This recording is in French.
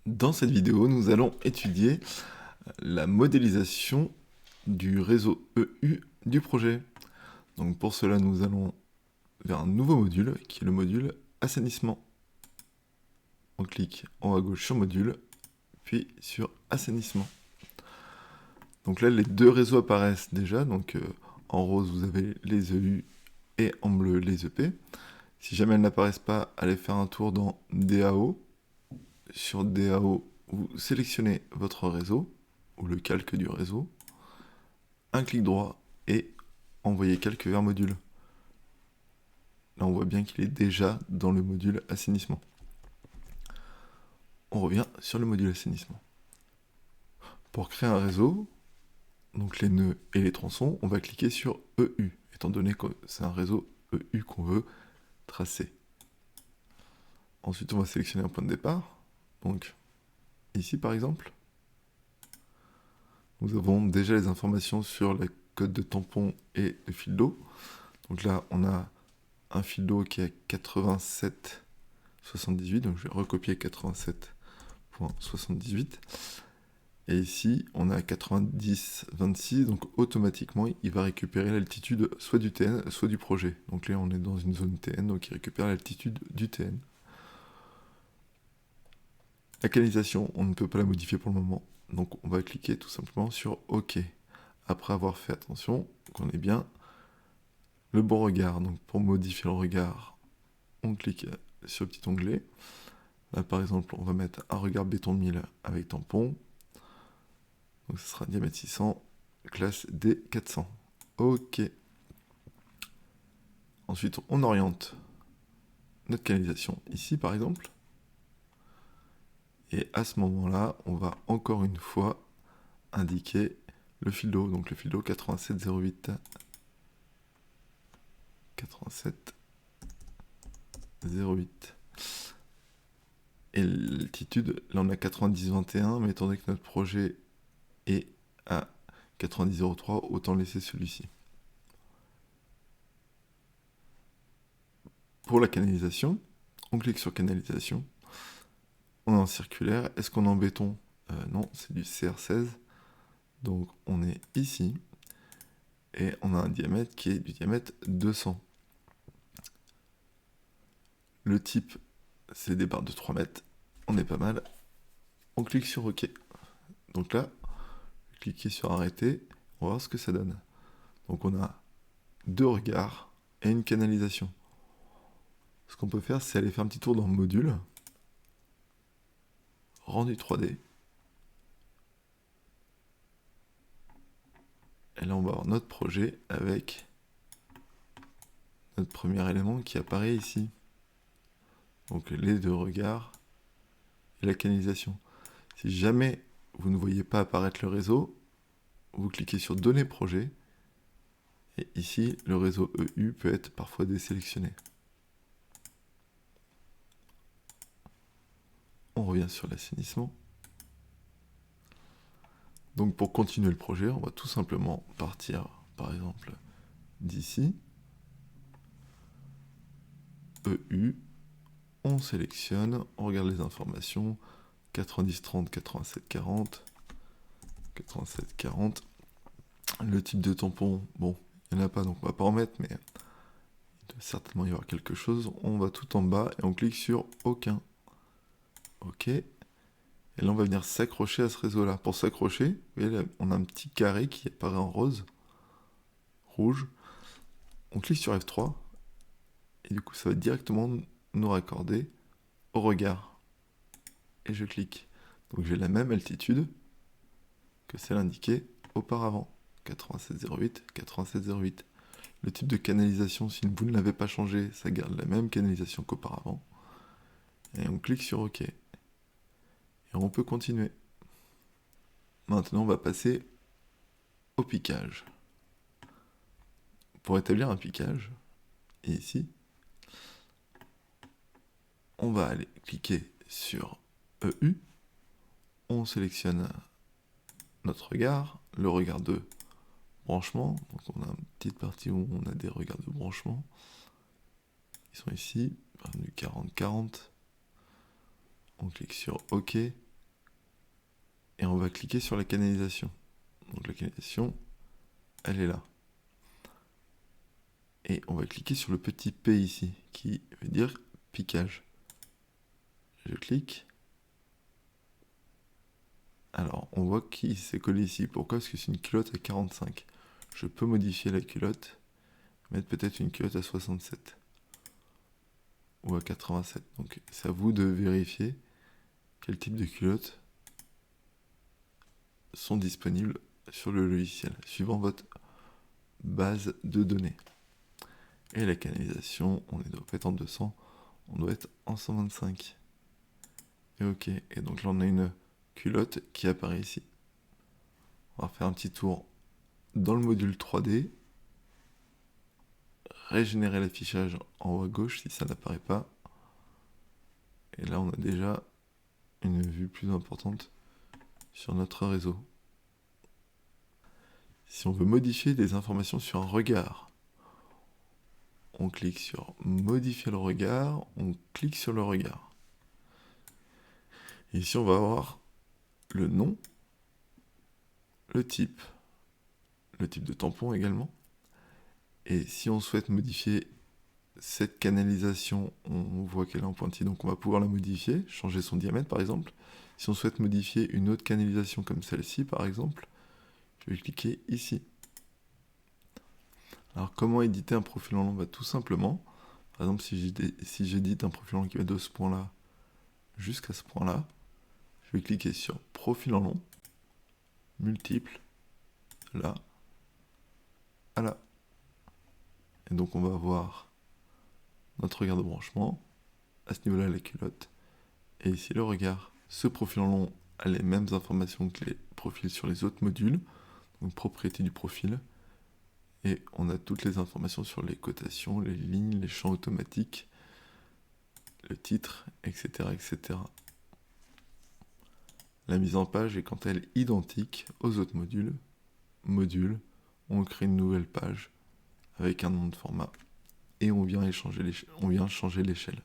Dans cette vidéo, nous allons étudier la modélisation du réseau EU du projet. Donc pour cela, nous allons vers un nouveau module qui est le module assainissement. On clique en haut à gauche sur module, puis sur assainissement. Donc là, les deux réseaux apparaissent déjà. Donc en rose, vous avez les EU et en bleu, les EP. Si jamais elles n'apparaissent pas, allez faire un tour dans DAO. Sur DAO, vous sélectionnez votre réseau, ou le calque du réseau, un clic droit et envoyer calque vers module. Là, on voit bien qu'il est déjà dans le module assainissement. On revient sur le module assainissement. Pour créer un réseau, donc les nœuds et les tronçons, on va cliquer sur EU, étant donné que c'est un réseau EU qu'on veut tracer. Ensuite, on va sélectionner un point de départ. Donc, ici par exemple, nous avons déjà les informations sur la code de tampon et de fil d'eau. Donc là, on a un fil d'eau qui est à 87,78, donc je vais recopier 87,78. Et ici, on a 90,26, donc automatiquement, il va récupérer l'altitude soit du TN, soit du projet. Donc là, on est dans une zone TN, donc il récupère l'altitude du TN. La canalisation, on ne peut pas la modifier pour le moment, donc on va cliquer tout simplement sur OK. Après avoir fait attention qu'on ait bien le bon regard. Donc pour modifier le regard, on clique sur le petit onglet. Là, par exemple, on va mettre un regard béton 1000 avec tampon. Donc ce sera diamètre 600, classe D400. OK. Ensuite, on oriente notre canalisation ici, par exemple. Et à ce moment-là, on va encore une fois indiquer le fil d'eau. Donc le fil d'eau 87,08. 87,08. Et l'altitude, là on a 90,21, mais étant donné que notre projet est à 90,03, autant laisser celui-ci. Pour la canalisation, on clique sur canalisation. On est en circulaire. Est-ce qu'on est en béton? Non, c'est du CR16. Donc on est ici. Et on a un diamètre qui est du diamètre 200. Le type, c'est des barres de 3 mètres. On est pas mal. On clique sur OK. Donc là, cliquez sur arrêter. On va voir ce que ça donne. Donc on a deux regards et une canalisation. Ce qu'on peut faire, c'est aller faire un petit tour dans le module. Rendu 3D. Et là, on va avoir notre projet avec notre premier élément qui apparaît ici. Donc les deux regards et la canalisation. Si jamais vous ne voyez pas apparaître le réseau, vous cliquez sur Données projet. Et ici, le réseau EU peut être parfois désélectionné. On revient sur l'assainissement. Donc pour continuer le projet, on va tout simplement partir, par exemple, d'ici. EU, on sélectionne, on regarde les informations, 90-30, 87-40, 87-40. Le type de tampon, bon, il n'y en a pas, donc on va pas en mettre, mais il doit certainement y avoir quelque chose. On va tout en bas et on clique sur aucun. OK. Et là, on va venir s'accrocher à ce réseau-là. Pour s'accrocher, vous voyez, là, on a un petit carré qui apparaît en rose, rouge. On clique sur F3 et du coup, ça va directement nous raccorder au regard. Et je clique. Donc j'ai la même altitude que celle indiquée auparavant. 87,08, 87,08. Le type de canalisation, si vous ne l'avez pas changé, ça garde la même canalisation qu'auparavant. Et on clique sur OK. Et on peut continuer. Maintenant, on va passer au piquage. Pour établir un piquage, et ici, on va aller cliquer sur EU. On sélectionne notre regard, le regard de branchement. Donc on a une petite partie où on a des regards de branchement. Ils sont ici, du 40-40. On clique sur OK. et on va cliquer sur la canalisation. Donc la canalisation, elle est là. Et on va cliquer sur le petit P ici, qui veut dire piquage. Je clique. Alors, on voit qu'il s'est collé ici. Pourquoi? Parce que c'est une culotte à 45. Je peux modifier la culotte, mettre peut-être une culotte à 67 ou à 87. Donc, c'est à vous de vérifier quel type de culottes sont disponibles sur le logiciel, suivant votre base de données. Et la canalisation, on doit pas être en 200, on doit être en 125. Et ok, et donc là on a une culotte qui apparaît ici. On va faire un petit tour dans le module 3D, régénérer l'affichage en haut à gauche si ça n'apparaît pas. Et là on a déjà une vue plus importante sur notre réseau. Si on veut modifier des informations sur un regard, on clique sur modifier le regard, on clique sur le regard. Et ici on va avoir le nom, le type de tampon également. Et si on souhaite modifier cette canalisation, on voit qu'elle est en pointillé, donc on va pouvoir la modifier, changer son diamètre par exemple. Si on souhaite modifier une autre canalisation comme celle-ci par exemple, je vais cliquer ici. Alors comment éditer un profil en long? Bah, tout simplement, par exemple si j'édite un profil en long qui va de ce point-là jusqu'à ce point-là, je vais cliquer sur profil en long, multiple, là, à là. Et donc on va avoir notre regard de branchement, à ce niveau-là la culotte, et ici le regard. Ce profil en long a les mêmes informations que les profils sur les autres modules, donc propriété du profil, et on a toutes les informations sur les cotations, les lignes, les champs automatiques, le titre, etc., etc. La mise en page est quant à elle identique aux autres modules. On crée une nouvelle page avec un nom de format et on vient changer l'échelle.